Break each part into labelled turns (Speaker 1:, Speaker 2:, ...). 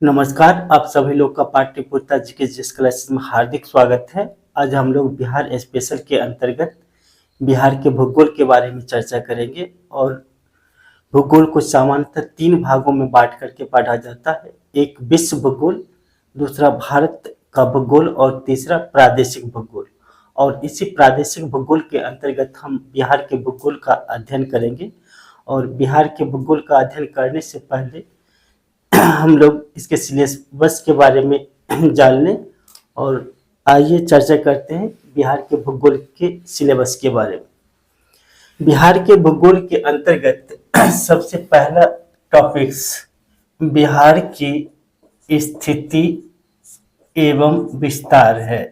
Speaker 1: नमस्कार, आप सभी लोग का पाटलिपुत्र जीकेजीएस क्लासेस में हार्दिक स्वागत है। आज हम लोग बिहार स्पेशल के अंतर्गत बिहार के भूगोल के बारे में चर्चा करेंगे और भूगोल को सामान्यतः 3 भागों में बांट करके पढ़ा जाता है। एक विश्व भूगोल, दूसरा भारत का भूगोल और तीसरा प्रादेशिक भूगोल। और इसी प्रादेशिक भूगोल के अंतर्गत हम बिहार के भूगोल का अध्ययन करेंगे। और बिहार के भूगोल का अध्ययन करने से पहले हम लोग इसके सिलेबस के बारे में जान लें। और आइए चर्चा करते हैं बिहार के भूगोल के सिलेबस के बारे में। बिहार के भूगोल के अंतर्गत सबसे पहला टॉपिक्स बिहार की स्थिति एवं विस्तार है।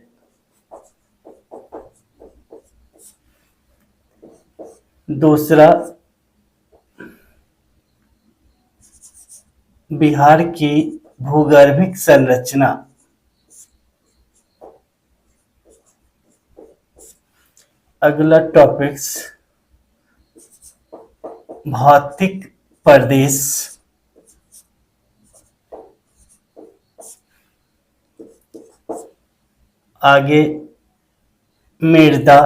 Speaker 1: दूसरा बिहार की भूगर्भिक संरचना। अगला टॉपिक्स भौतिक प्रदेश। आगे मृदा,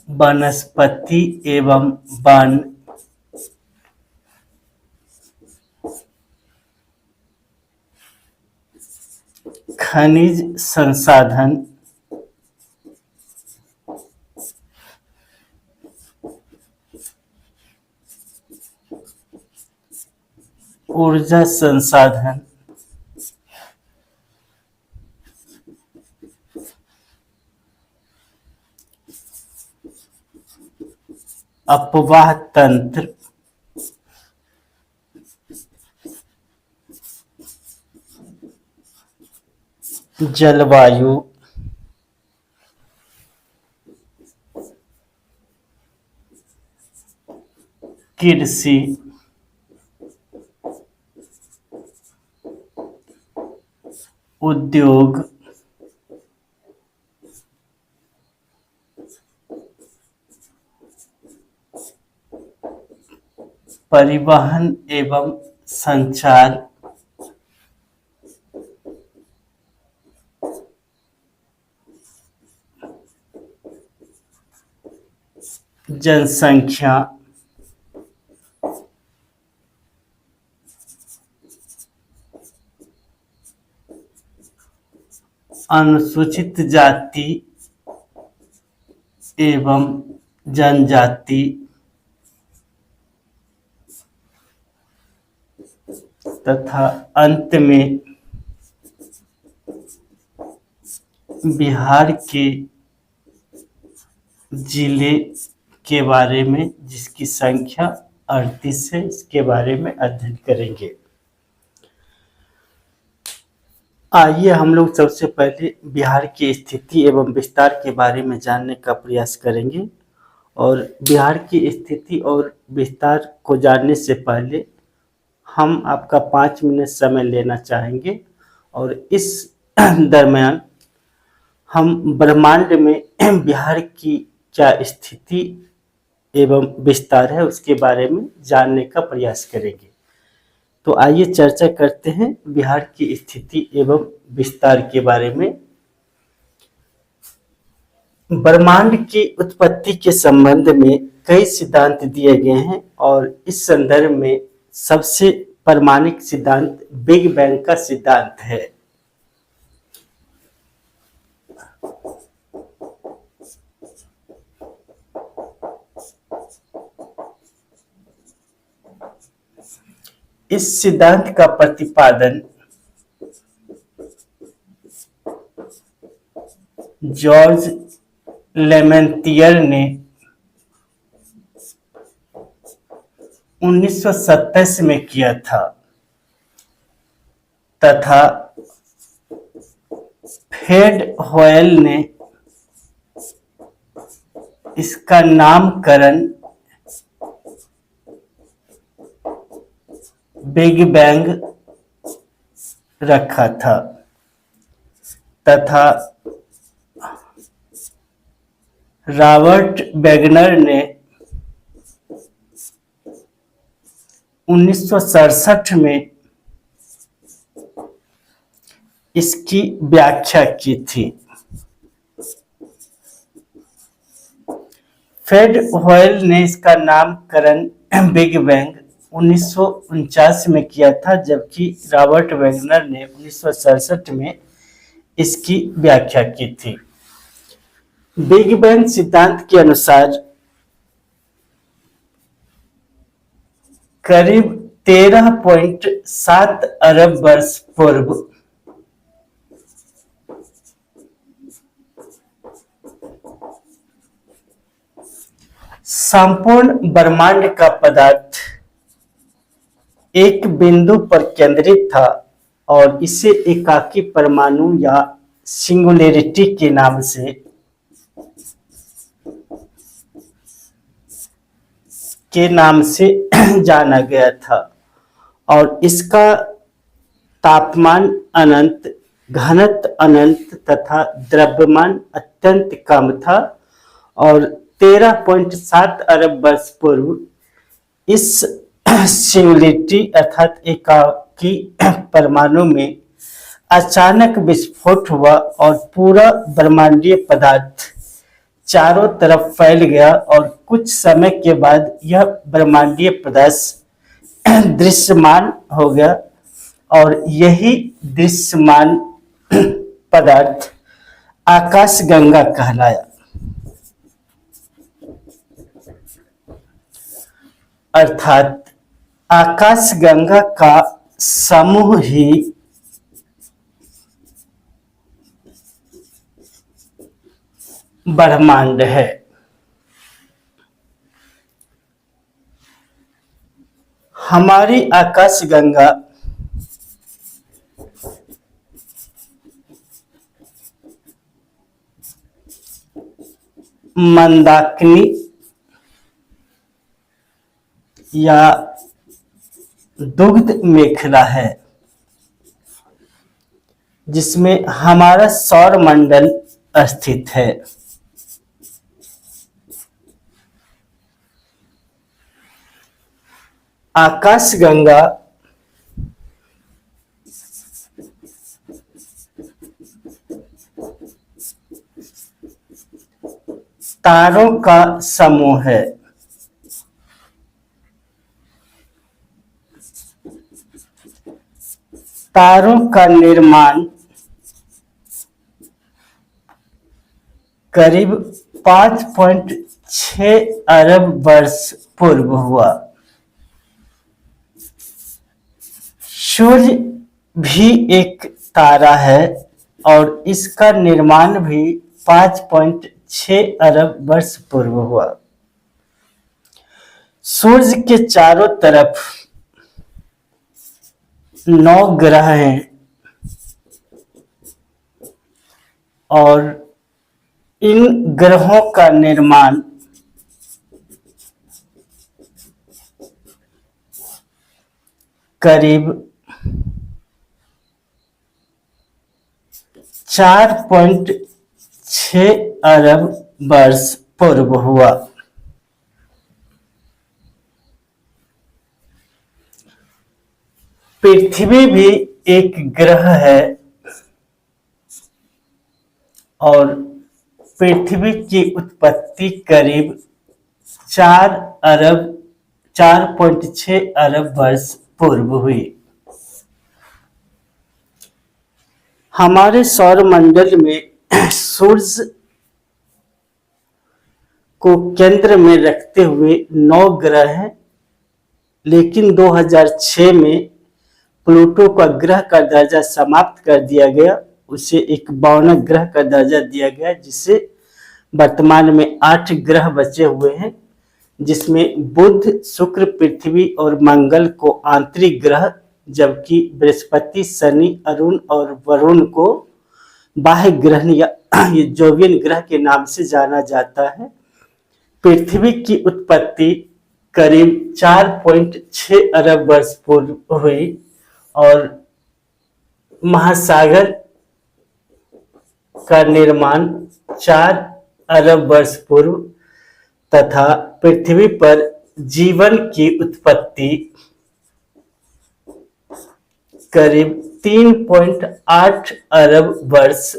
Speaker 1: वनस्पति एवं वन, खनिज संसाधन, ऊर्जा संसाधन, अपवाह तंत्र, जलवायु, कृषि, उद्योग, परिवहन एवं संचार, जनसंख्या, अनुसूचित जाति एवं जनजाति तथा अंत में बिहार के जिले के बारे में, जिसकी संख्या 38 है, इसके बारे में अध्ययन करेंगे। आइए हम लोग सबसे पहले बिहार की स्थिति एवं विस्तार के बारे में जानने का प्रयास करेंगे। और बिहार की स्थिति और विस्तार को जानने से पहले हम आपका 5 मिनट समय लेना चाहेंगे। और इस दरमियान हम ब्रह्मांड में बिहार की क्या स्थिति एवं विस्तार है उसके बारे में जानने का प्रयास करेंगे। तो आइए चर्चा करते हैं बिहार की स्थिति एवं विस्तार के बारे में। ब्रह्मांड की उत्पत्ति के संबंध में कई सिद्धांत दिए गए हैं और इस संदर्भ में सबसे प्रामाणिक सिद्धांत बिग बैंग का सिद्धांत है। इस सिद्धांत का प्रतिपादन जॉर्ज लेमेंतियर ने 1927 में किया था तथा फ्रेड होयल ने इसका नामकरण बिग बैंग रखा था तथा रॉबर्ट वेगनर ने 1967 में इसकी व्याख्या की थी। फ्रेड होयल ने इसका नामकरण बिग बैंग 1949 में किया था, जबकि रॉबर्ट वैगनर ने 1967 में इसकी व्याख्या की थी। बिग बैंग सिद्धांत के अनुसार करीब 13.7 अरब वर्ष पूर्व संपूर्ण ब्रह्मांड का पदार्थ एक बिंदु पर केंद्रित था और इसे एकाकी परमाणु या सिंगुलैरिटी के नाम से जाना गया था और इसका तापमान अनंत, घनत्व अनंत तथा द्रव्यमान अत्यंत कम था और 13.7 अरब वर्ष पूर्व इस सिंगुलैरिटी अर्थात एकाकी परमाणु में अचानक विस्फोट हुआ और पूरा ब्रह्मांडीय पदार्थ चारों तरफ फैल गया और कुछ समय के बाद यह ब्रह्मांडीय पदार्थ दृश्यमान हो गया और यही दृश्यमान पदार्थ आकाशगंगा कहलाया। अर्थात आकाशगंगा का समूह ही ब्रह्मांड है। हमारी आकाशगंगा मंदाकिनी या दुग्ध मेखला है, जिसमें हमारा सौर मंडल स्थित है। आकाशगंगा तारों का समूह है। तारों का निर्माण करीब 5.6 अरब वर्ष पूर्व हुआ। सूर्य भी एक तारा है और इसका निर्माण भी 5.6 अरब वर्ष पूर्व हुआ। सूर्य के चारों तरफ 9 ग्रह हैं और इन ग्रहों का निर्माण करीब 4.6 अरब वर्ष पूर्व हुआ। पृथ्वी भी एक ग्रह है और पृथ्वी की उत्पत्ति करीब 4.6 अरब वर्ष पूर्व हुई। हमारे सौर मंडल में सूर्य को केंद्र में रखते हुए 9 ग्रह हैं, लेकिन 2006 में प्लूटो का ग्रह का दर्जा समाप्त कर दिया गया, उसे एक भौतिक ग्रह का दर्जा दिया गया, जिससे वर्तमान में 8 ग्रह बचे हुए हैं, जिसमें बुध, शुक्र, पृथ्वी और मंगल को आंतरिक ग्रह, जबकि बृहस्पति, शनि, अरुण और वरुण को बाह्य ग्रह या जोवियन ग्रह के नाम से जाना जाता है। पृथ्वी की उत्पत्ति करीब 4.6 अरब वर्ष पूर्व हुई और महासागर का निर्माण 4 अरब वर्ष पूर्व तथा पृथ्वी पर जीवन की उत्पत्ति करीब 3.8 अरब वर्ष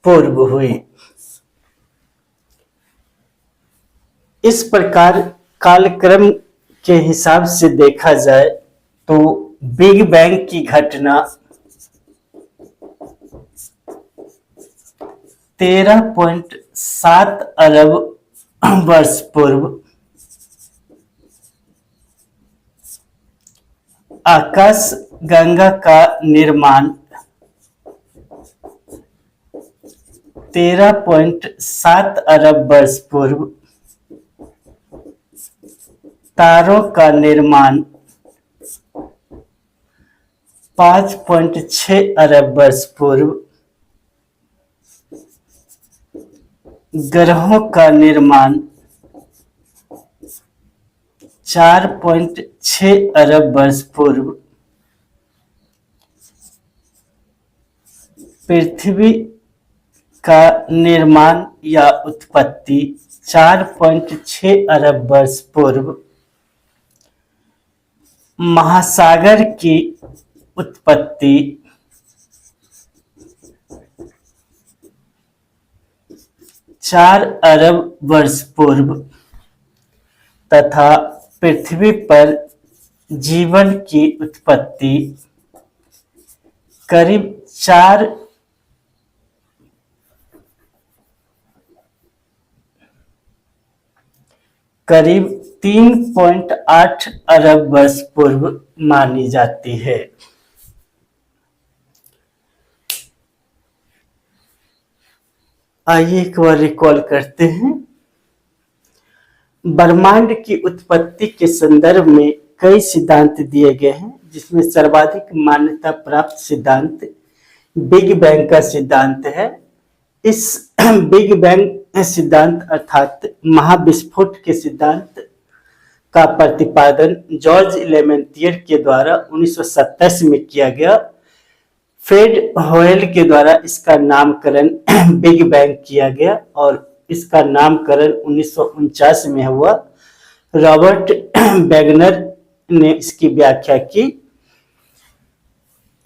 Speaker 1: पूर्व हुई। इस प्रकार कालक्रम के हिसाब से देखा जाए तो बिग बैंग की घटना 13.7 अरब वर्ष पूर्व, आकाश गंगा का निर्माण 13.7 अरब वर्ष पूर्व, तारों का निर्माण 5.6 अरब वर्ष पूर्व, ग्रहों का निर्माण 4.6 अरब वर्ष पूर्व, पृथ्वी का निर्माण या उत्पत्ति 4.6 अरब वर्ष पूर्व, महासागर की उत्पत्ति 4 अरब वर्ष पूर्व तथा पृथ्वी पर जीवन की उत्पत्ति करीब 3.8 अरब वर्ष पूर्व मानी जाती है। आइए एक बार रिकॉल करते हैं। ब्रह्मांड की उत्पत्ति के संदर्भ में कई सिद्धांत दिए गए हैं, जिसमें सर्वाधिक मान्यता प्राप्त सिद्धांत बिग बैंग का सिद्धांत है। इस बिग बैंग सिद्धांत अर्थात महाविस्फोट के सिद्धांत का प्रतिपादन जॉर्ज लेमेंटियर के द्वारा 1927 में किया गया। फ्रेड होयल के द्वारा इसका नामकरण बिग बैंग किया गया और इसका नामकरण 1949 में हुआ। रॉबर्ट वैगनर ने इसकी व्याख्या की।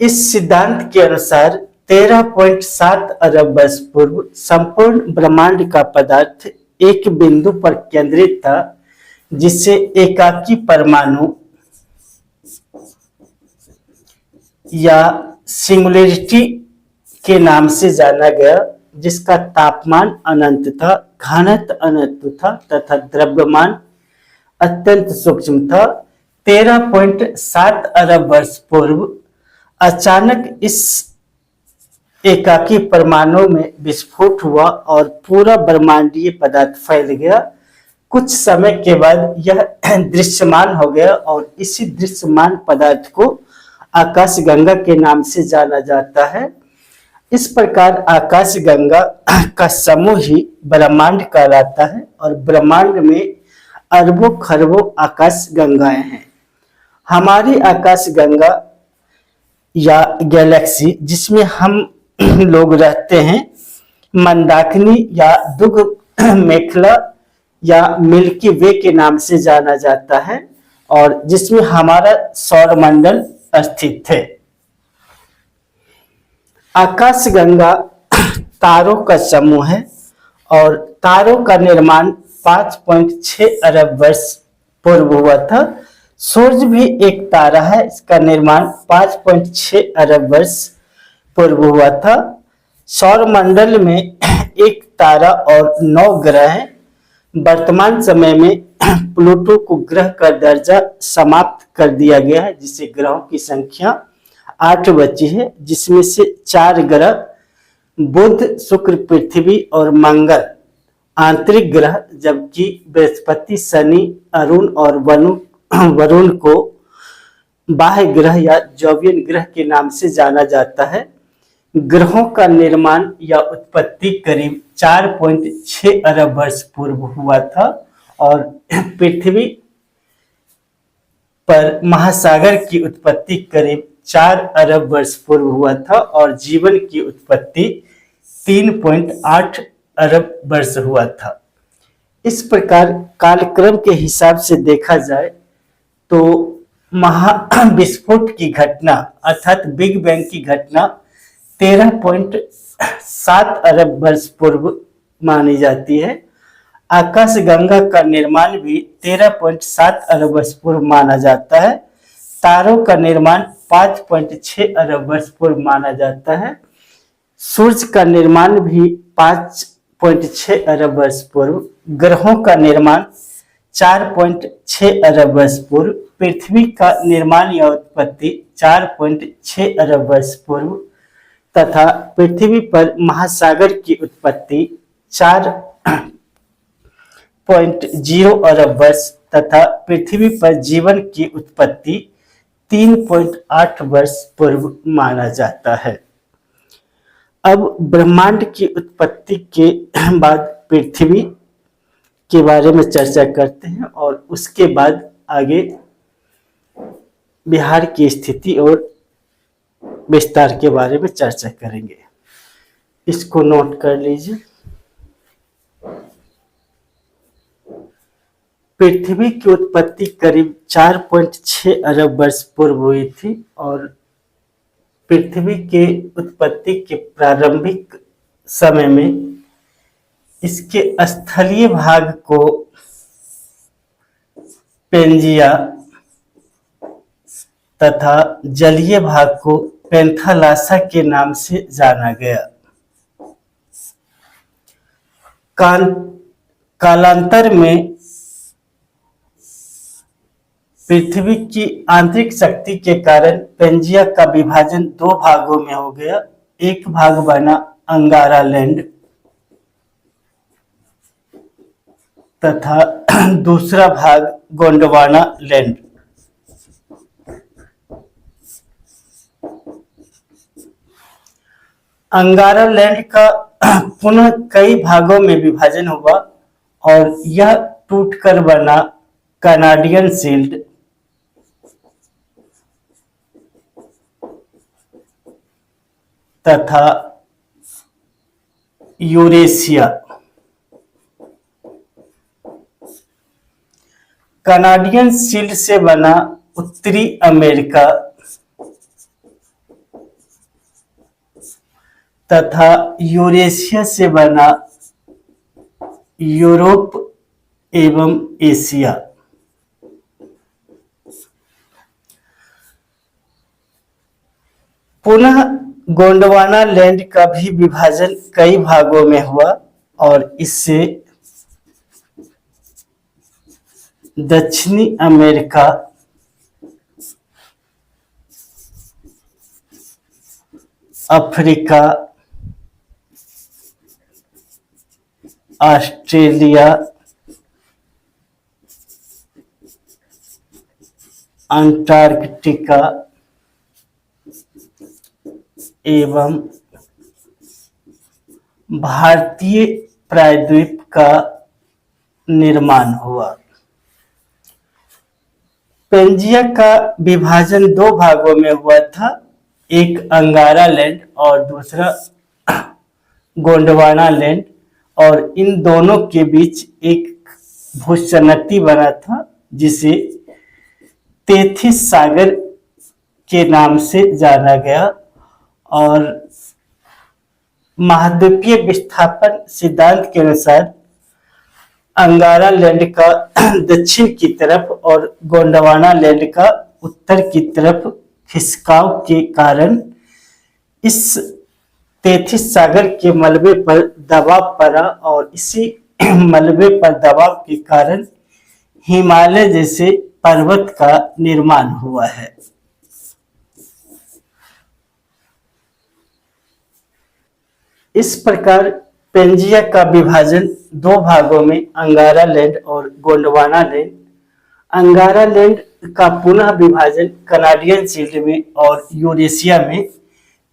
Speaker 1: इस सिद्धांत के अनुसार 13.7 अरब वर्ष पूर्व संपूर्ण ब्रह्मांड का पदार्थ एक बिंदु पर केंद्रित था, जिसे एकाकी परमाणु या सिंगुलरिटी के नाम से जाना गया, जिसका तापमान अनंत था, घनत्व अनंत था तथा द्रव्यमान अत्यंत सूक्ष्म था। 13.7 अरब वर्ष पूर्व अचानक इस एकाकी परमाणु में विस्फोट हुआ और पूरा ब्रह्मांडीय पदार्थ फैल गया। कुछ समय के बाद यह दृश्यमान हो गया और इसी दृश्यमान पदार्थ को आकाश गंगा के नाम से जाना जाता है। इस प्रकार आकाश गंगा का समूह ही ब्रह्मांड कहलाता है और ब्रह्मांड में अरबों खरबों आकाश गंगाएं हैं। हमारी आकाश गंगा या गैलेक्सी जिसमें हम लोग रहते हैं, मंदाकिनी या दुग मेखला या मिल्की वे के नाम से जाना जाता है और जिसमें हमारा सौरमंडल स्थित है। आकाश गंगा तारों का समूह है और तारों का निर्माण 5.6 अरब वर्ष पूर्व हुआ था। सूर्य भी एक तारा है, इसका निर्माण 5.6 अरब वर्ष पूर्व हुआ था। सौरमंडल में एक तारा और 9 ग्रह हैं। वर्तमान समय में प्लूटो को ग्रह का दर्जा समाप्त कर दिया गया है, जिससे ग्रहों की संख्या 8 बची है, जिसमें से 4 ग्रह बुध, शुक्र, पृथ्वी और मंगल आंतरिक ग्रह, जबकि बृहस्पति, शनि, अरुण और वरुण को बाह्य ग्रह या जोवियन ग्रह के नाम से जाना जाता है। ग्रहों का निर्माण या उत्पत्ति करीब 4.6 अरब वर्ष पूर्व हुआ था और पृथ्वी पर महासागर की उत्पत्ति करीब 4 अरब वर्ष पूर्व हुआ था और जीवन की उत्पत्ति 3.8 अरब वर्ष हुआ था। इस प्रकार कालक्रम के हिसाब से देखा जाए तो महाविस्फोट की घटना अर्थात बिग बैंग की घटना 13.7 अरब वर्ष पूर्व मानी जाती है। आकाशगंगा का निर्माण भी 13.7 अरब वर्ष पूर्व माना जाता है। तारों का निर्माण 5.6 अरब वर्ष पूर्व माना जाता है। सूर्य का निर्माण भी 5.6 अरब वर्ष पूर्व। ग्रहों का निर्माण 4.6 अरब वर्ष पूर्व। पृथ्वी का निर्माण या उत्पत्ति 4.6 अरब वर्ष पूर्व तथा पृथ्वी पर महासागर की उत्पत्ति 4.0 अरब वर्ष तथा पृथ्वी पर जीवन की उत्पत्ति 3.8 वर्ष पूर्व माना जाता है। अब ब्रह्मांड की उत्पत्ति के बाद पृथ्वी के बारे में चर्चा करते हैं और उसके बाद आगे बिहार की स्थिति और विस्तार के बारे में चर्चा करेंगे। इसको नोट कर लीजिए। पृथ्वी की उत्पत्ति करीब 4.6 अरब वर्ष पूर्व हुई थी और पृथ्वी के उत्पत्ति के प्रारंभिक समय में इसके स्थलीय भाग को पेंजिया तथा जलीय भाग को पेंथालासा के नाम से जाना गया। कालांतर में पृथ्वी की आंतरिक शक्ति के कारण पेंजिया का विभाजन 2 भागों में हो गया। एक भाग बना अंगारा लैंड तथा दूसरा भाग गोंडवाना लैंड। अंगारा लैंड का पुनः कई भागों में विभाजन हुआ और यह टूटकर बना कनाडियन शील्ड तथा यूरेशिया। कनाडियन शील्ड से बना उत्तरी अमेरिका तथा यूरेशिया से बना यूरोप एवं एशिया। पुनः गोंडवाना लैंड का भी विभाजन कई भागों में हुआ और इससे दक्षिणी अमेरिका, अफ्रीका, ऑस्ट्रेलिया, अंटार्कटिका एवं भारतीय प्रायद्वीप का निर्माण हुआ। पेंजिया का विभाजन 2 भागों में हुआ था, एक अंगारा लैंड और दूसरा गोंडवाना लैंड, और इन दोनों के बीच एक भूसन्नति बना था जिसे तेथिस सागर के नाम से जाना गया। और महाद्वीपीय विस्थापन सिद्धांत के अनुसार अंगारा लैंड का दक्षिण की तरफ और गोंडवाना लैंड का उत्तर की तरफ खिसकाव के कारण इस तेथिस सागर के मलबे पर दबाव पड़ा और इसी मलबे पर दबाव के कारण हिमालय जैसे पर्वत का निर्माण हुआ है। इस प्रकार पेंजिया का विभाजन 2 भागों में अंगारा लैंड और गोंडवाना लैंड। अंगारा लैंड का पुनः विभाजन कनाडियन शील्ड में और यूरेशिया में।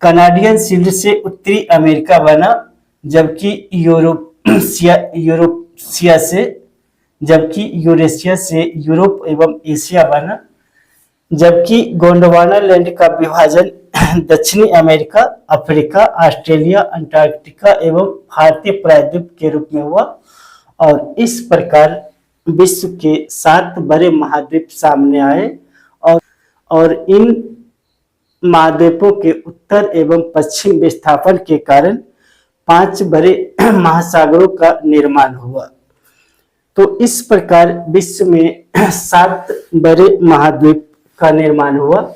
Speaker 1: कनाडियन शील्ड से उत्तरी अमेरिका बना जबकि यूरेशिया से यूरोप एवं एशिया बना। जबकि गोंडवाना लैंड का विभाजन दक्षिणी अमेरिका, अफ्रीका, ऑस्ट्रेलिया, अंटार्कटिका एवं भारतीय प्रायद्वीप के रूप में हुआ और इस प्रकार विश्व के 7 बड़े महाद्वीप सामने आए और और इन महाद्वीपों के उत्तर एवं पश्चिम विस्थापन के कारण 5 बड़े महासागरों का निर्माण हुआ। तो इस प्रकार विश्व में 7 बड़े महाद्वीप का निर्माण हुआ,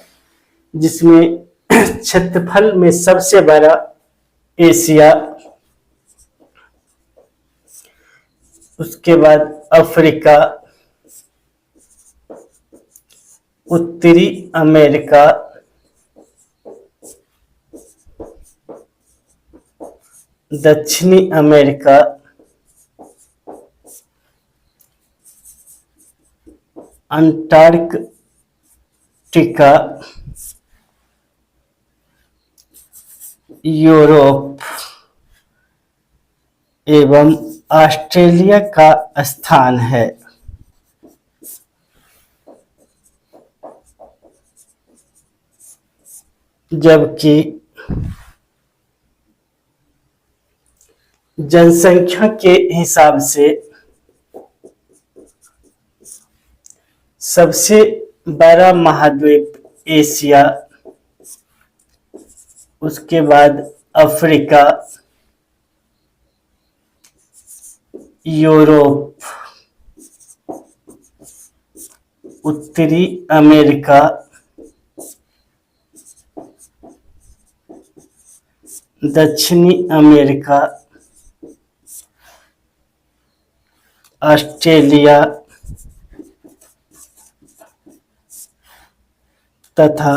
Speaker 1: जिसमें क्षेत्रफल में सबसे बड़ा एशिया, उसके बाद अफ्रीका, उत्तरी अमेरिका, दक्षिणी अमेरिका, अंटार्कटिका, यूरोप एवं ऑस्ट्रेलिया का स्थान है। जबकि जनसंख्या के हिसाब से सबसे बड़ा महाद्वीप एशिया, उसके बाद अफ्रीका, यूरोप, उत्तरी अमेरिका, दक्षिणी अमेरिका, ऑस्ट्रेलिया तथा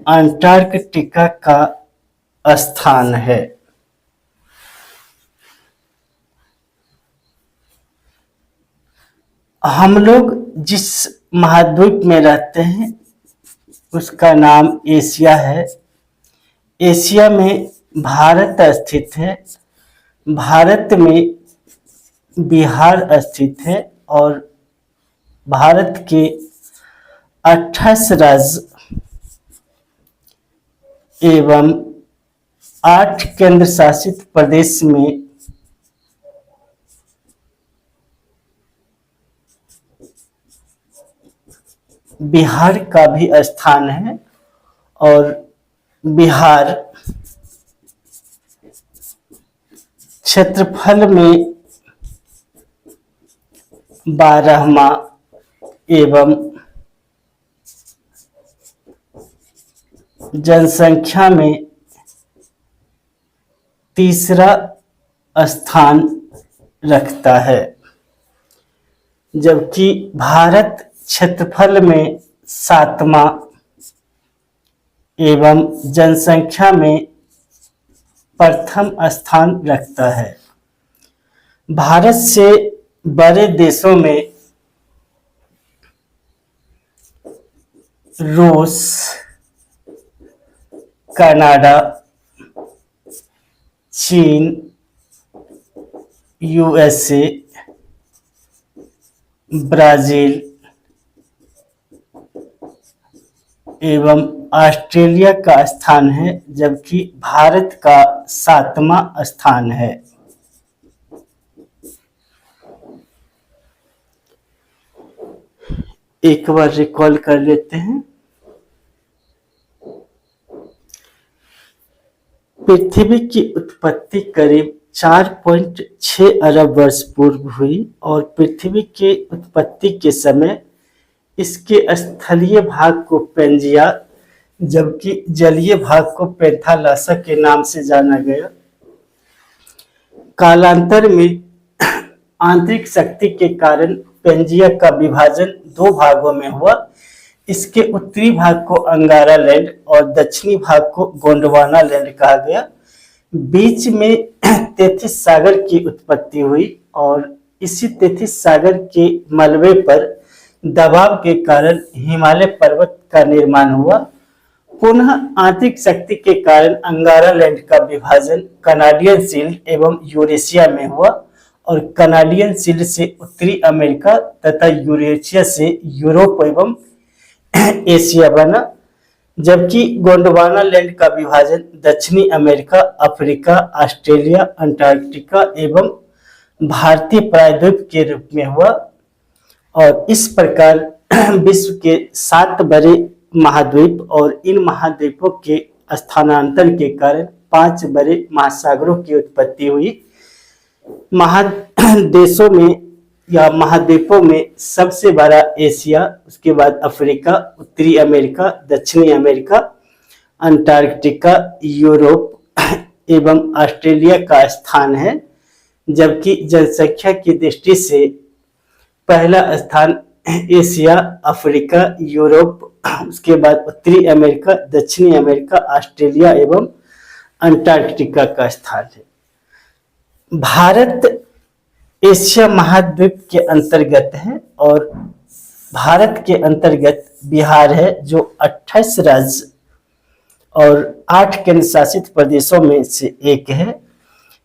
Speaker 1: अंटार्कटिका का स्थान है। हम लोग जिस महाद्वीप में रहते हैं उसका नाम एशिया है। एशिया में भारत स्थित है। भारत में बिहार स्थित है और भारत के 28 राज्य एवं 8 केंद्र शासित प्रदेश में बिहार का भी स्थान है। और बिहार क्षेत्रफल में 12वां एवं जनसंख्या में 3रा स्थान रखता है। जबकि भारत क्षेत्रफल में 7वां एवं जनसंख्या में प्रथम स्थान रखता है। भारत से बड़े देशों में रूस, कनाडा, चीन, यूएसए, ब्राजील एवं ऑस्ट्रेलिया का स्थान है, जबकि भारत का 7वां स्थान है। एक बार रिकॉल कर लेते हैं। पृथ्वी की उत्पत्ति करीब 4.6 अरब वर्ष पूर्व हुई और पृथ्वी के उत्पत्ति के समय इसके स्थलीय भाग को पेंजिया जबकि जलीय भाग को पैंथालासा के नाम से जाना गया। कालांतर में आंतरिक शक्ति के कारण पेंजिया का विभाजन 2 भागों में हुआ। इसके उत्तरी भाग को अंगारा लैंड और दक्षिणी भाग को गोंडवाना लैंड कहा गया। बीच में तेथिस सागर की उत्पत्ति हुई और इसी तेथिस सागर के मलबे पर दबाव के कारण हिमालय पर्वत का निर्माण हुआ। पुनः आंतरिक शक्ति के कारण अंगारा लैंड का विभाजन कनाडियन शील्ड एवं यूरेशिया में हुआ और कनाडियन शील्ड से उत्तरी अमेरिका तथा यूरेशिया से यूरोप एवं एशिया बना। जबकि गोंडवाना लैंड का विभाजन दक्षिणी अमेरिका, अफ्रीका, ऑस्ट्रेलिया, अंटार्कटिका एवं भारतीय प्रायद्वीप के रूप में हुआ। और इस प्रकार विश्व के 7 बड़े महाद्वीप और इन महाद्वीपों के स्थानांतरण के कारण 5 बड़े महासागरों की उत्पत्ति हुई। महादेशों में या महाद्वीपों में सबसे बड़ा एशिया, उसके बाद अफ्रीका, उत्तरी अमेरिका, दक्षिणी अमेरिका, अंटार्कटिका, यूरोप एवं ऑस्ट्रेलिया का स्थान है, जबकि जनसंख्या की दृष्टि से पहला स्थान एशिया, अफ्रीका, यूरोप, उसके बाद उत्तरी अमेरिका, दक्षिणी अमेरिका, ऑस्ट्रेलिया एवं अंटार्कटिका का स्थान है। भारत एशिया महाद्वीप के अंतर्गत है और भारत के अंतर्गत बिहार है जो 28 राज्य और 8 केंद्र शासित प्रदेशों में से एक है।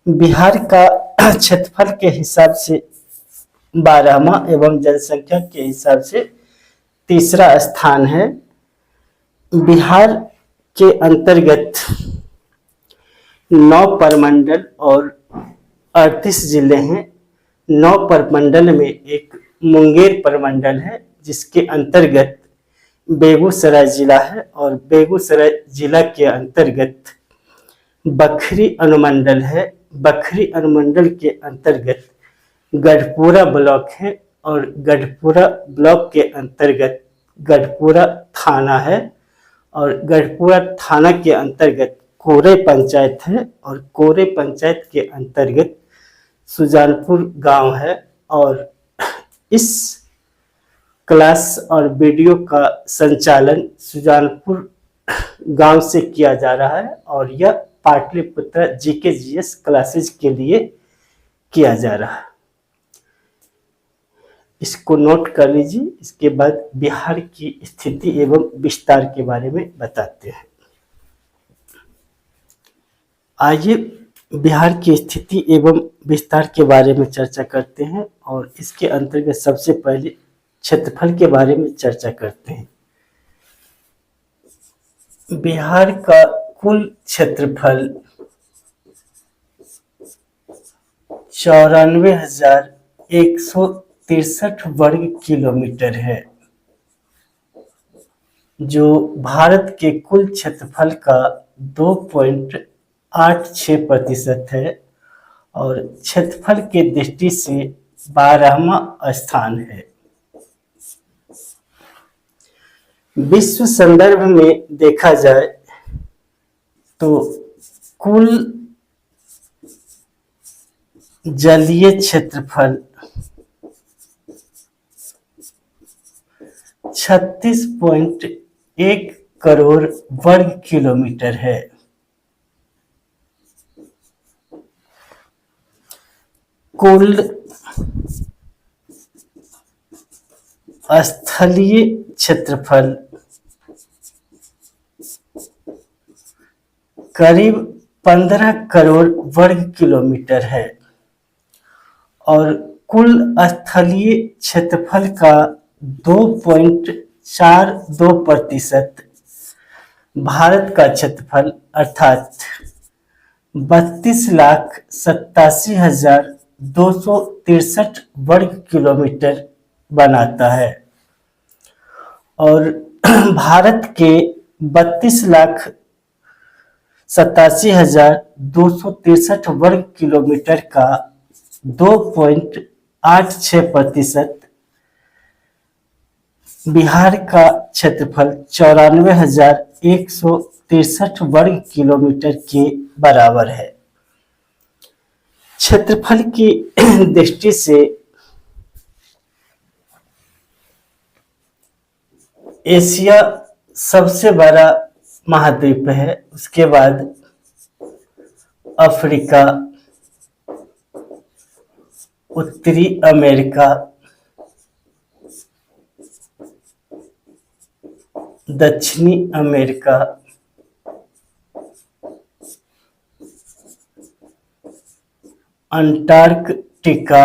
Speaker 1: बिहार का क्षेत्रफल के हिसाब से 12वां एवं जनसंख्या के हिसाब से तीसरा स्थान है। बिहार के अंतर्गत 9 प्रमंडल और 38 जिले हैं। 9 प्रमंडल में एक मुंगेर प्रमंडल है जिसके अंतर्गत बेगूसराय जिला है और बेगूसराय जिला के अंतर्गत बखरी अनुमंडल है। बखरी अनुमंडल के अंतर्गत गढ़पुरा ब्लॉक है और गढ़पुरा ब्लॉक के अंतर्गत गढ़पुरा थाना है और गढ़पुरा थाना के अंतर्गत कोरे पंचायत है और कोरे पंचायत के अंतर्गत सुजानपुर गांव है। और इस क्लास और वीडियो का संचालन सुजानपुर गांव से किया जा रहा है और यह पाटलिपुत्र जीके जीएस क्लासेज के लिए किया जा रहा है। इसको नोट कर लीजिए। इसके बाद बिहार की स्थिति एवं विस्तार के बारे में बताते हैं। आइए बिहार की स्थिति एवं विस्तार के बारे में चर्चा करते हैं और इसके अंतर्गत सबसे पहले क्षेत्रफल के बारे में चर्चा करते हैं। बिहार का कुल क्षेत्रफल 94,163 वर्ग किलोमीटर है, जो भारत के कुल क्षेत्रफल का 2.86% है और क्षेत्रफल के दृष्टि से 12वां स्थान है। विश्व संदर्भ में देखा जाए तो कुल जलीय क्षेत्रफल 36.1 करोड़ वर्ग किलोमीटर है। कुल स्थलीय क्षेत्रफल करीब 15 करोड़ वर्ग किलोमीटर है और कुल स्थलीय क्षेत्रफल का 2.42% भारत का क्षेत्रफल अर्थात 32,87,263 वर्ग किलोमीटर बनाता है और भारत के 32,87,263 वर्ग किलोमीटर का 2.86% बिहार का क्षेत्रफल 94,163 वर्ग किलोमीटर के बराबर है। क्षेत्रफल की दृष्टि से एशिया सबसे बड़ा महाद्वीप है, उसके बाद अफ्रीका, उत्तरी अमेरिका, दक्षिणी अमेरिका, अंटार्कटिका,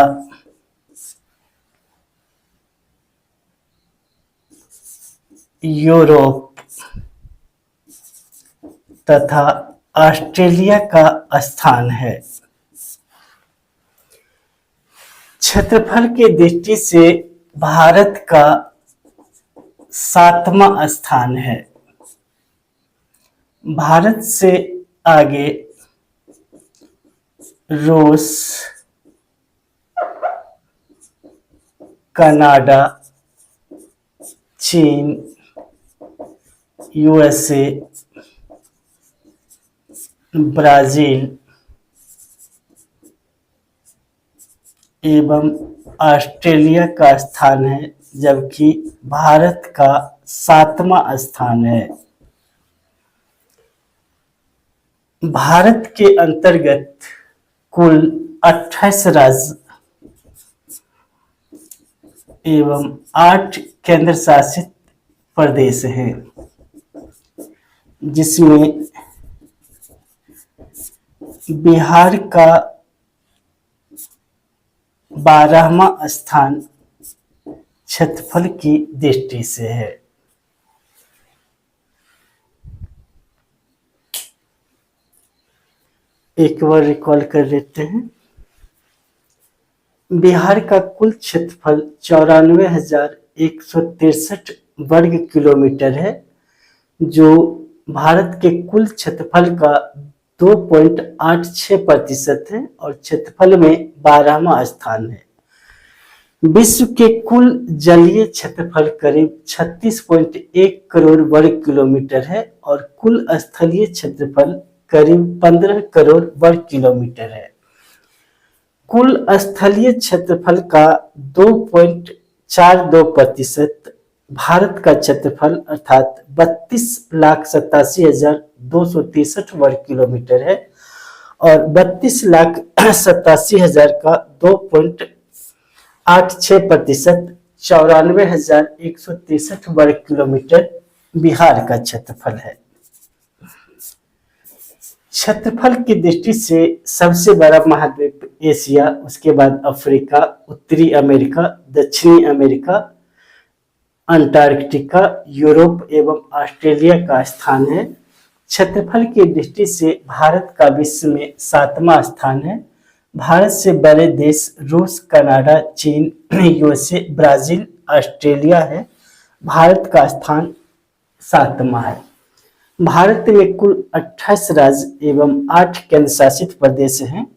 Speaker 1: यूरोप तथा ऑस्ट्रेलिया का स्थान है। क्षेत्रफल की दृष्टि से भारत का 7वां स्थान है। भारत से आगे रूस, कनाडा, चीन, यूएसए, ब्राजील एवं ऑस्ट्रेलिया का स्थान है, जबकि भारत का 7वां स्थान है। भारत के अंतर्गत कुल 28 राज्य एवं 8 केंद्र शासित प्रदेश हैं, जिसमें बिहार का 12वां स्थान क्षेत्रफल की दृष्टि से है। एक बार रिकॉल कर लेते हैं। बिहार का कुल क्षेत्रफल 94,163 वर्ग किलोमीटर है, जो भारत के कुल क्षेत्रफल का 2.86% है और क्षेत्रफल में 12वां स्थान है। विश्व के कुल जलीय क्षेत्रफल करीब 36.1 करोड़ वर्ग किलोमीटर है और कुल स्थलीय क्षेत्रफल करीब 15 करोड़ वर्ग किलोमीटर है। कुल स्थलीय क्षेत्रफल का 2.42% भारत का क्षेत्रफल अर्थात 32,87,263 वर्ग किलोमीटर है और 32,87,000 का 2.86% 94,163 वर्ग किलोमीटर बिहार का क्षेत्रफल है। क्षेत्रफल की दृष्टि से सबसे बड़ा महाद्वीप एशिया, उसके बाद अफ्रीका, उत्तरी अमेरिका, दक्षिणी अमेरिका, अंटार्कटिका, यूरोप एवं ऑस्ट्रेलिया का स्थान है। क्षेत्रफल की दृष्टि से भारत का विश्व में 7वां स्थान है। भारत से बड़े देश रूस, कनाडा, चीन, यूएसए, ब्राजील, ऑस्ट्रेलिया है। भारत का स्थान 7वां है। भारत में कुल 28 राज्य एवं 8 केंद्र शासित प्रदेश हैं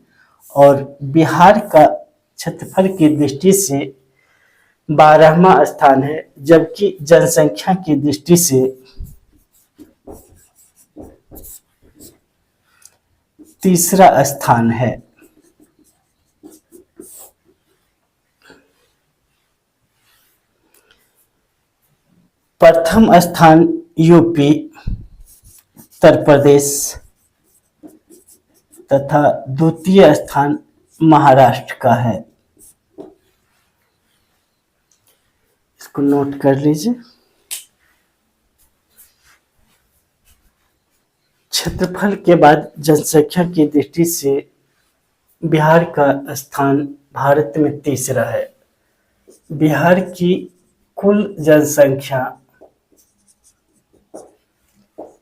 Speaker 1: और बिहार का क्षेत्रफल की दृष्टि से 12वां स्थान है, जबकि जनसंख्या की दृष्टि से तीसरा स्थान है। प्रथम स्थान यूपी, उत्तर प्रदेश तथा द्वितीय स्थान महाराष्ट्र का है। इसको नोट कर लीजिए। क्षेत्रफल के बाद जनसंख्या की दृष्टि से बिहार का स्थान भारत में तीसरा है। बिहार की कुल जनसंख्या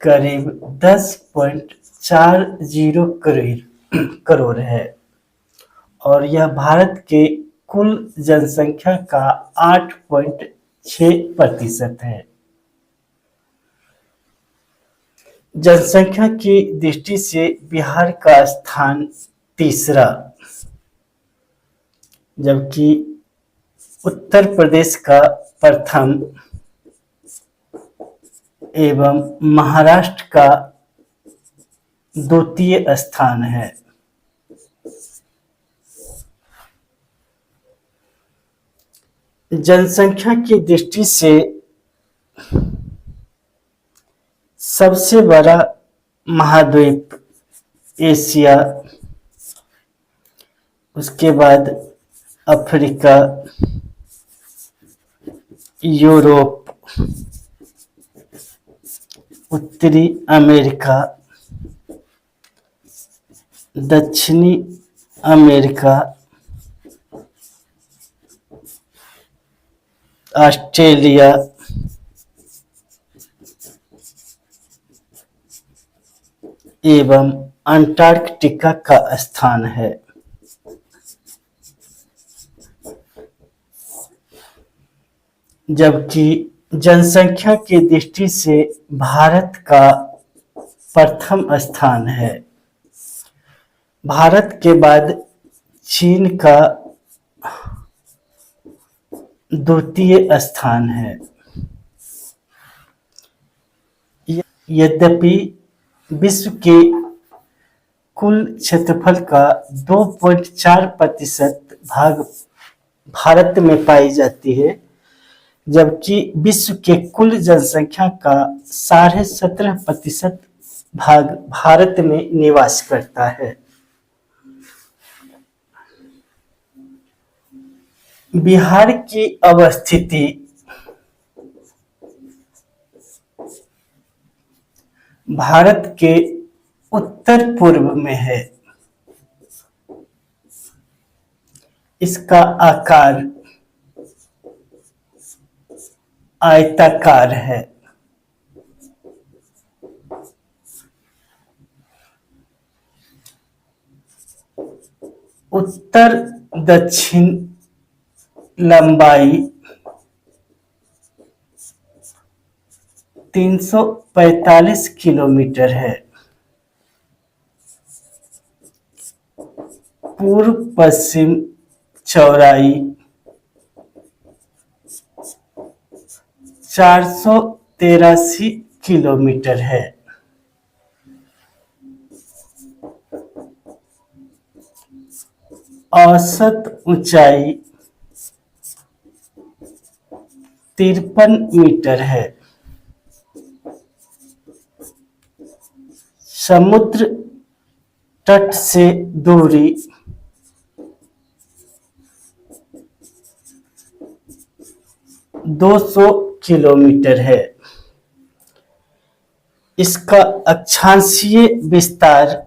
Speaker 1: करीब 10.40 करोड़ है और यह भारत के कुल जनसंख्या का 8.6% है। जनसंख्या की दृष्टि से बिहार का स्थान तीसरा, जबकि उत्तर प्रदेश का प्रथम एवं महाराष्ट्र का द्वितीय स्थान है। जनसंख्या की दृष्टि से सबसे बड़ा महाद्वीप एशिया, उसके बाद अफ्रीका, यूरोप, उत्तरी अमेरिका, दक्षिणी अमेरिका, ऑस्ट्रेलिया, एवं अंटार्कटिका का स्थान है। जबकि जनसंख्या की दृष्टि से भारत का प्रथम स्थान है। भारत के बाद चीन का द्वितीय स्थान है। यद्यपि विश्व के कुल क्षेत्रफल का 2.4% भाग भारत में पाई जाती है, जबकि विश्व के कुल जनसंख्या का 17.5% भाग भारत में निवास करता है। बिहार की अवस्थिति भारत के उत्तर पूर्व में है। इसका आकार आयताकार है। उत्तर दक्षिण लंबाई 345 किलोमीटर है। पूर्व पश्चिम चौड़ाई 483 किलोमीटर है। औसत ऊंचाई 53 मीटर है। समुद्र तट से दूरी 200 किलोमीटर है। इसका अक्षांशीय विस्तार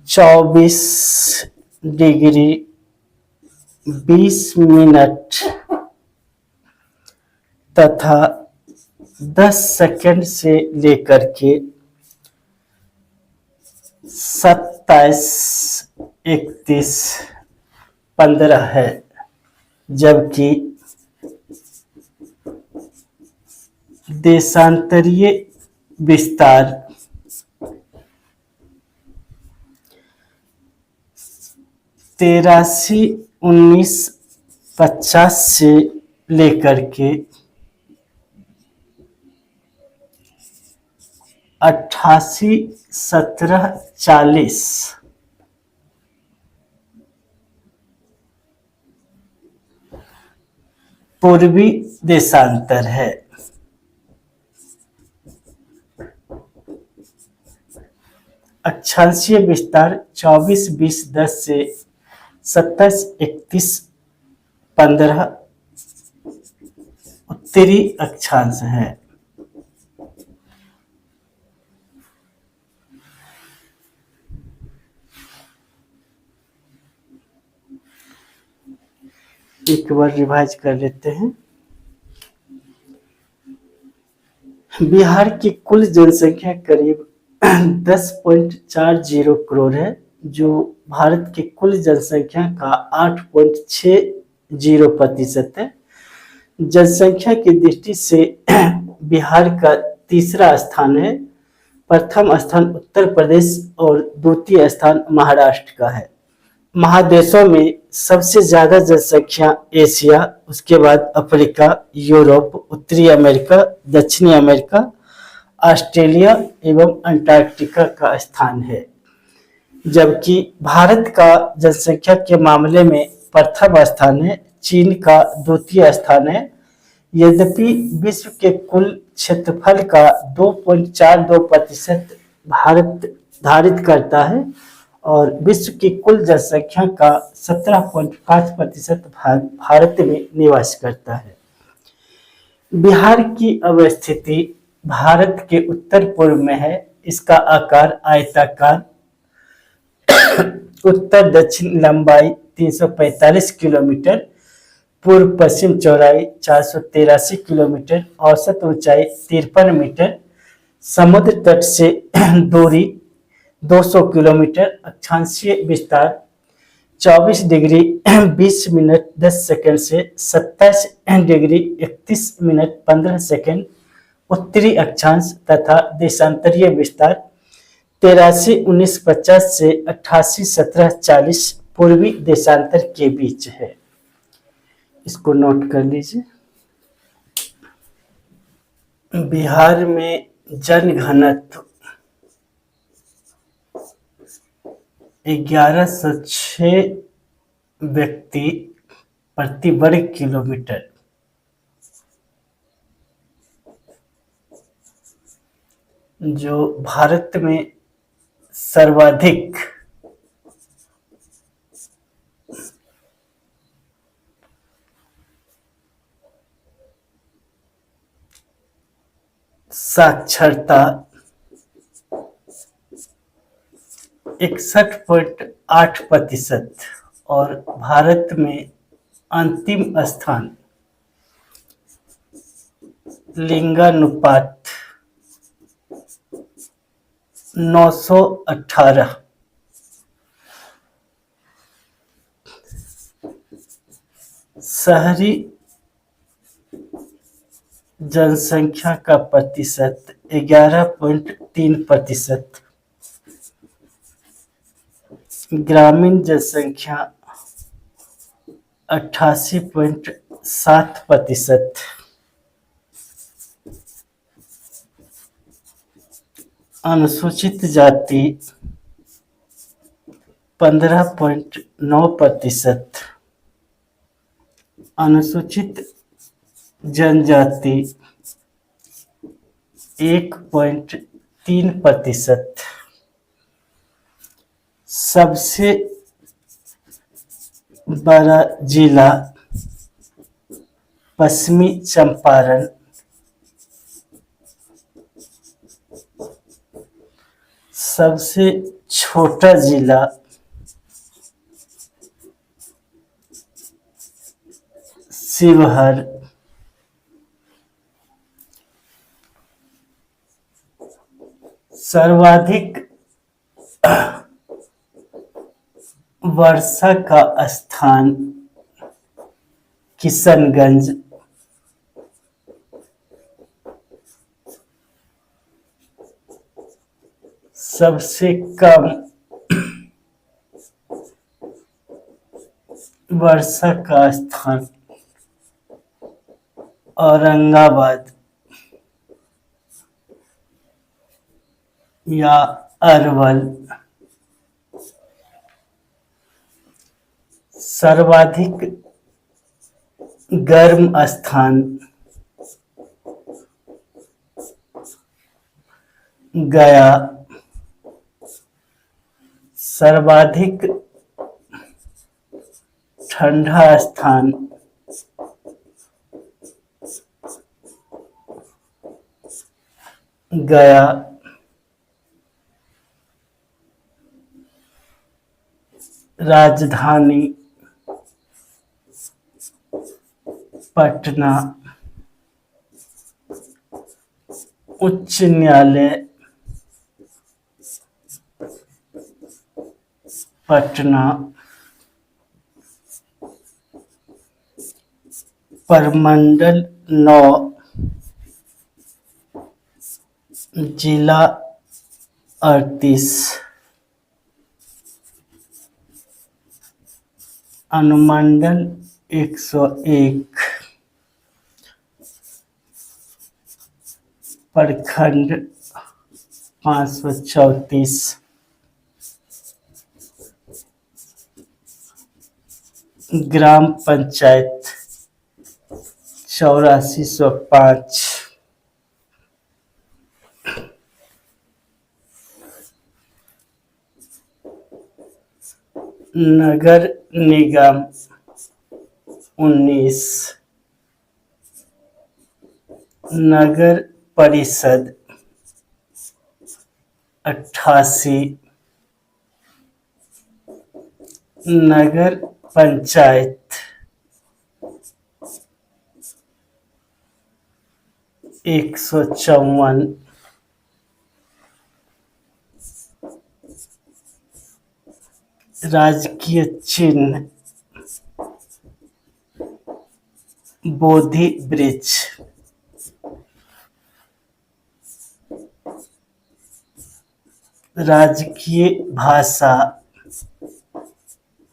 Speaker 1: 24 डिग्री 20 मिनट तथा 10 सेकंड से लेकर के 27, 31, 15 है, जबकि देशांतरीय विस्तार 83, 19, 50 से लेकर के 88, 17, 40 पूर्वी देशांतर है। अक्षांशीय विस्तार 24, 20, 10 से 27, 31, 15 उत्तरी अक्षांश है। एक बार रिवाइज कर लेते हैं। बिहार की कुल जनसंख्या करीब 10.40 करोड़ है, जो भारत की कुल जनसंख्या का 8.60% है। जनसंख्या की दृष्टि से बिहार का तीसरा स्थान है। प्रथम स्थान उत्तर प्रदेश और द्वितीय स्थान महाराष्ट्र का है। महादेशों में सबसे ज्यादा जनसंख्या एशिया, उसके बाद अफ्रीका, यूरोप, उत्तरी अमेरिका, दक्षिणी अमेरिका, ऑस्ट्रेलिया एवं अंटार्कटिका का स्थान है, जबकि भारत का जनसंख्या के मामले में प्रथम स्थान है। चीन का द्वितीय स्थान है। यद्यपि विश्व के कुल क्षेत्रफल का 2.42% भारत धारित करता है और विश्व की कुल जनसंख्या का 17.5% भाग भारत में निवास करता है। बिहार की अवस्थिति भारत के उत्तर पूर्व में है। इसका आकार आयताकार, उत्तर दक्षिण लंबाई 345 किलोमीटर, पूर्व पश्चिम चौड़ाई 483 किलोमीटर, औसत ऊंचाई 53 मीटर, समुद्र तट से दूरी 200 किलोमीटर, अक्षांशीय विस्तार 24 डिग्री 20 मिनट 10 सेकंड से 27 डिग्री 31 मिनट 15 सेकंड उत्तरी अक्षांश तथा देशांतरीय विस्तार 83 19 50 से 88 17 40 पूर्वी देशांतर के बीच है। इसको नोट कर लीजिए। बिहार में जनघनत्व 1106 व्यक्ति प्रति वर्ग किलोमीटर, जो भारत में सर्वाधिक साक्षरता 61.8% और भारत में अंतिम स्थान लिंगानुपात 918। शहरी जनसंख्या का प्रतिशत 11.3%, ग्रामीण जनसंख्या 88.7%, अनुसूचित जाति 15.9%, अनुसूचित जनजाति 1.3%। सबसे बड़ा जिला पश्चिमी चंपारण, सबसे छोटा जिला शिवहर, सर्वाधिक वर्षा का स्थान किशनगंज, सबसे कम वर्षा का स्थान औरंगाबाद या अरवल, सर्वाधिक गर्म स्थान गया, सर्वाधिक ठंडा स्थान गया, राजधानी पटना, उच्च न्यायालय पटना, प्रमंडल 9, जिला 38, अनुमंडल 101, प्रखंड 534, ग्राम पंचायत 8405, नगर निगम 19, नगर परिषद 88, नगर पंचायत 154, राजकीय चिन्ह बोधि वृक्ष। राजकीय भाषा,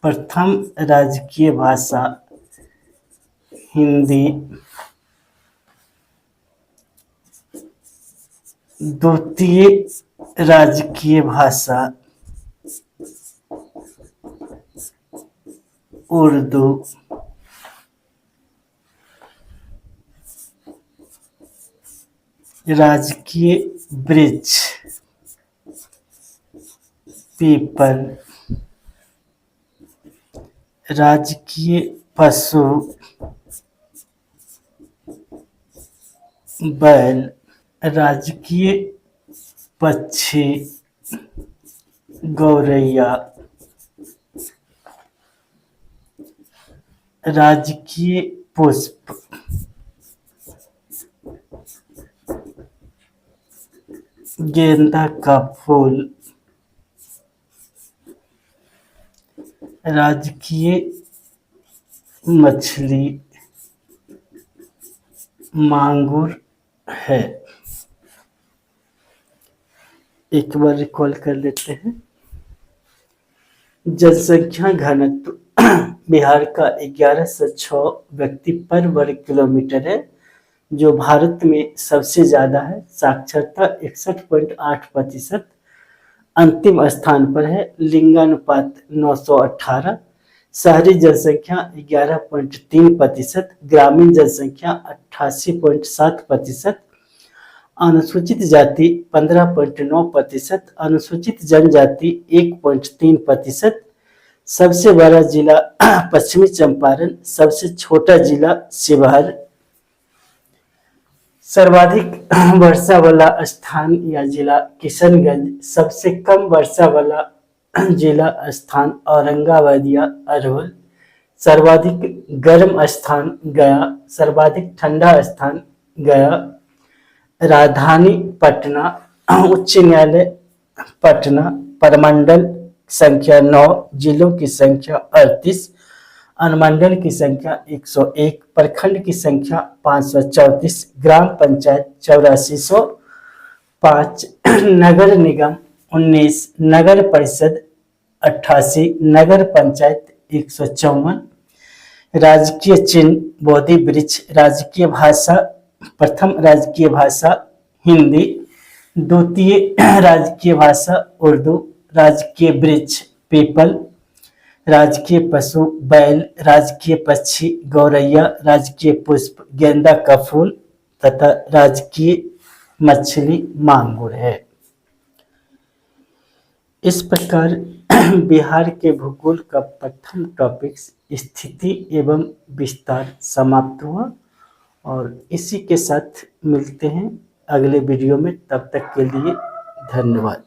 Speaker 1: प्रथम राजकीय भाषा हिंदी, द्वितीय राजकीय भाषा उर्दू, राजकीय वृक्ष पीपल, राजकीय पशु बैल, राजकीय पक्षी गौरैया, राजकीय पुष्प गेंदा का फूल, राजकीय मछली मांगुर है। एक बार रिकॉल कर लेते हैं। जनसंख्या घनत्व बिहार का 1106 व्यक्ति पर वर्ग किलोमीटर है, जो भारत में सबसे ज्यादा है। साक्षरता 61.8%, अंतिम स्थान पर है। लिंगानुपात 918, शहरी जनसंख्या 11.3%, ग्रामीण जनसंख्या 88.7%, अनुसूचित जाति 15.9%, अनुसूचित जनजाति 1.3%। सबसे बड़ा जिला पश्चिमी चंपारण, सबसे छोटा जिला शिवहर। सर्वाधिक वर्षा वाला स्थान या जिला किशनगंज, सबसे कम वर्षा वाला जिला स्थान औरंगाबाद या अरवल। सर्वाधिक गर्म स्थान गया, सर्वाधिक ठंडा स्थान गया। राजधानी पटना, उच्च न्यायालय पटना। प्रमंडल संख्या 9, जिलों की संख्या 38, अनुमंडल की संख्या 101, प्रखंड की संख्या 534, ग्राम पंचायत 8405, नगर निगम 19, नगर परिषद 88, नगर पंचायत 154। राजकीय चिन्ह बोधि वृक्ष, राजकीय भाषा प्रथम राजकीय भाषा हिंदी, द्वितीय राजकीय भाषा उर्दू, राजकीय वृक्ष पीपल, राजकीय पशु बैल, राजकीय पक्षी गौरैया, राजकीय पुष्प गेंदा का फूल तथा राजकीय मछली मांगुर है। इस प्रकार बिहार के भूगोल का प्रथम टॉपिक स्थिति एवं विस्तार समाप्त हुआ, और इसी के साथ मिलते हैं अगले वीडियो में। तब तक के लिए धन्यवाद।